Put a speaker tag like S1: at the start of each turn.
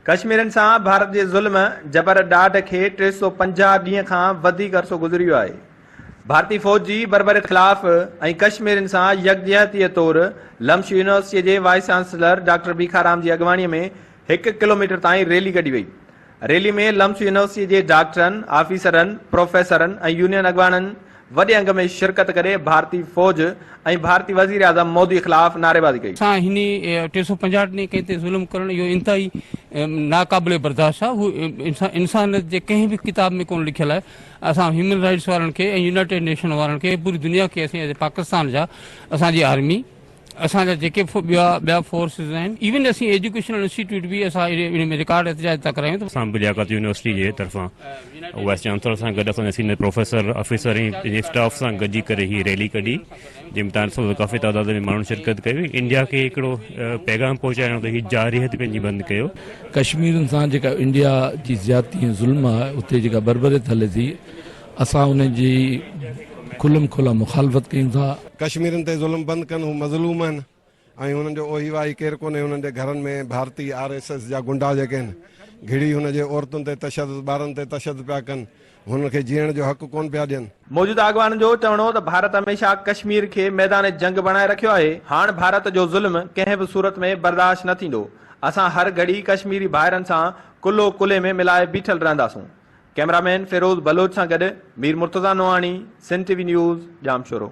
S1: कश्मीरन सां भारत जे ज़ुल्म जबर ॾाढ खे 350 ॾींहं खां वधीक अरसो गुज़रियो आहे। भारतीय फ़ौज जी बर्बरी ख़िलाफ़ ऐं कश्मीरन सां यकजहतीअ तौरु लम्श यूनिवर्सिटीअ जे वाइस चांसलर डॉक्टर भीखाराम जी अॻवानीअ में 1 किलोमीटर ताईं रैली कढी वई। रैली में लम्श यूनिवर्सिटीअ जे डॉक्टरनि, ऑफिसरनि, प्रोफेसरनि ऐं यूनियन अॻवाननि वॾे अंग में शिरकत करे भारतीय फ़ौज ऐं भारतीय वज़ीर आज़म मोदी ख़िलाफ़ नारेबाज़ी कई।
S2: असां हिन 350 ॾींहं कंहिं ते ज़ुल्म करणु इहो इंतहाई नाक़ाबिले बर्दाश्त आहे। हू इंसानियत जे कंहिं बि किताब में कोन लिखियलु आहे। असां ह्यूमन राइट्स वारनि खे ऐं यूनाइटेड नेशन वारनि खे पूरी दुनिया खे असां पाकिस्तान जा असांजी आर्मी असांजा जेके ॿिया फोर्सिस आहिनि, इवन असीं एजुकेशनल इंस्टीट्यूट बि असां इन में रिकॉर्ड एहतजाज था करायूं।
S3: असां लियाकत यूनिवर्सिटी जे तरफ़ां वाइस चांसलर सां गॾु असांजा सीनियर प्रोफेसर ऑफिसर ऐं पंहिंजे स्टाफ सां गॾिजी करे हीअ रैली कढी, जंहिंमें तव्हां ॾिसो काफ़ी तइदाद में माण्हू शिरकत कई। इंडिया खे हिकिड़ो पैगाम पहुचाइणो त हीअ जारियत पंहिंजी बंदि कयो।
S4: कश्मीरनि सां जेका इंडिया जी ज़्यादती ऐं ज़ुल्म आहे, उते जेका बर्बरियत हले थी, असां उनजी खुलम खुला मुखालफ़त कयूं था।
S5: कश्मीरनि ते ज़ुल्म बंदि कनि, हू मज़लूम आहिनि ऐं हुननि जो ओहिवाही केरु कोन्हे। हुननि जे घरनि में भारतीय RSS जा गुंडा जेके आहिनि घिड़ी हुनजे औरतुनि ते तशदुद, ॿारनि ते तशदुद पिया कनि, हुनखे जीअण जो हक़ कोन पिया ॾियनि।
S1: मौजूदा अॻवाननि जो चवणो त भारत हमेशा कश्मीर खे मैदान जंग बणाए रखियो आहे। हाणे भारत जो ज़ुल्म कंहिं बि सूरत में बर्दाश्त न थींदो। असां हर घड़ी कश्मीरी भाइरनि सां कुल्लो कुल्ले में मिलाए बीठल रहंदासूं। कैमरामैन फिरोज़ बलोच सां गॾु मीर मुर्तज़ा नोआणी, सिंध TV न्यूज़, जामशोरो।